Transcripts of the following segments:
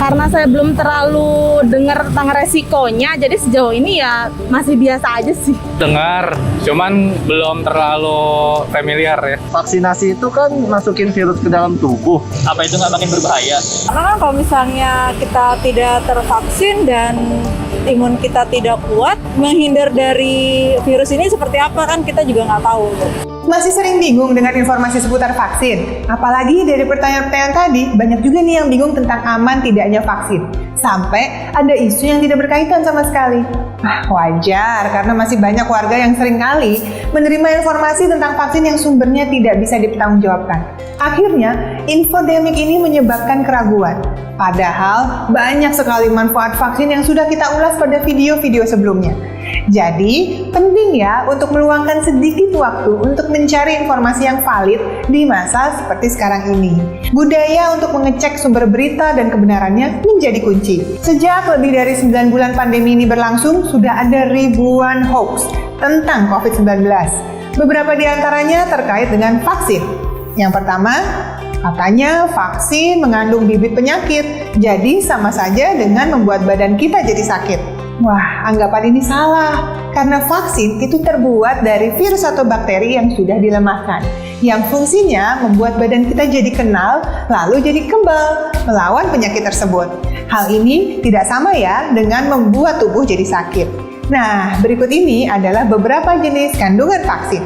Karena saya belum terlalu dengar tentang resikonya, jadi sejauh ini ya masih biasa aja sih. Dengar, cuman belum terlalu familiar ya. Vaksinasi itu kan masukin virus ke dalam tubuh. Apa itu nggak makin berbahaya? Karena kan kalau misalnya kita tidak tervaksin dan imun kita tidak kuat, menghindar dari virus ini seperti apa kan kita juga nggak tahu. Masih sering bingung dengan informasi seputar vaksin? Apalagi dari pertanyaan-pertanyaan tadi, banyak juga nih yang bingung tentang aman tidaknya vaksin. Sampai ada isu yang tidak berkaitan sama sekali. Wajar, karena masih banyak warga yang seringkali menerima informasi tentang vaksin yang sumbernya tidak bisa dipertanggungjawabkan. Akhirnya, infodemik ini menyebabkan keraguan. Padahal, banyak sekali manfaat vaksin yang sudah kita ulas pada video-video sebelumnya. Jadi, penting ya untuk meluangkan sedikit waktu untuk mencari informasi yang valid di masa seperti sekarang ini. Budaya untuk mengecek sumber berita dan kebenarannya menjadi kunci. Sejak lebih dari 9 bulan pandemi ini berlangsung, sudah ada ribuan hoax tentang COVID-19. Beberapa di antaranya terkait dengan vaksin. Yang pertama, katanya vaksin mengandung bibit penyakit, jadi sama saja dengan membuat badan kita jadi sakit. Wah, anggapan ini salah, karena vaksin itu terbuat dari virus atau bakteri yang sudah dilemahkan, yang fungsinya membuat badan kita jadi kenal, lalu jadi kebal melawan penyakit tersebut. Hal ini tidak sama ya dengan membuat tubuh jadi sakit. Nah, berikut ini adalah beberapa jenis kandungan vaksin.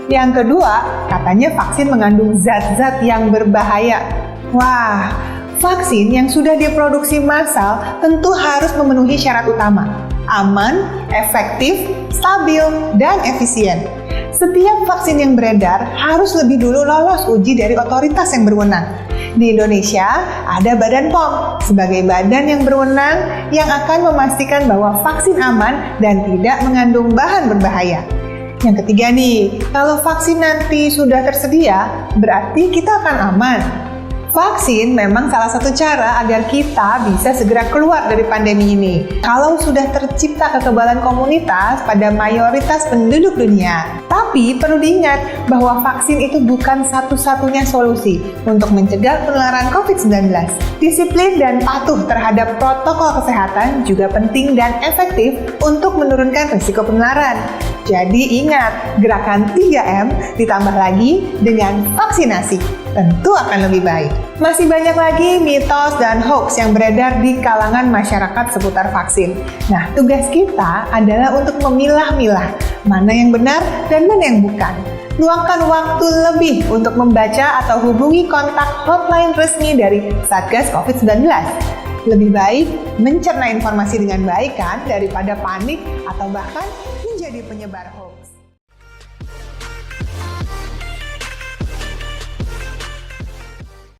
Yang kedua, katanya vaksin mengandung zat-zat yang berbahaya. Wah, vaksin yang sudah diproduksi massal tentu harus memenuhi syarat utama: aman, efektif, stabil, dan efisien. Setiap vaksin yang beredar harus lebih dulu lolos uji dari otoritas yang berwenang. Di Indonesia, ada Badan POM sebagai badan yang berwenang yang akan memastikan bahwa vaksin aman dan tidak mengandung bahan berbahaya. Yang ketiga nih, kalau vaksin nanti sudah tersedia, berarti kita akan aman. Vaksin memang salah satu cara agar kita bisa segera keluar dari pandemi ini. Kalau sudah tercipta kekebalan komunitas pada mayoritas penduduk dunia. Tapi perlu diingat bahwa vaksin itu bukan satu-satunya solusi untuk mencegah penularan COVID-19. Disiplin dan patuh terhadap protokol kesehatan juga penting dan efektif untuk menurunkan risiko penularan. Jadi ingat, gerakan 3M ditambah lagi dengan vaksinasi tentu akan lebih baik. Masih banyak lagi mitos dan hoax yang beredar di kalangan masyarakat seputar vaksin. Nah, tugas kita adalah untuk memilah-milah mana yang benar dan mana yang bukan. Luangkan waktu lebih untuk membaca atau hubungi kontak hotline resmi dari Satgas COVID-19. Lebih baik mencerna informasi dengan baik kan, daripada panik atau bahkan menjadi penyebar hoax.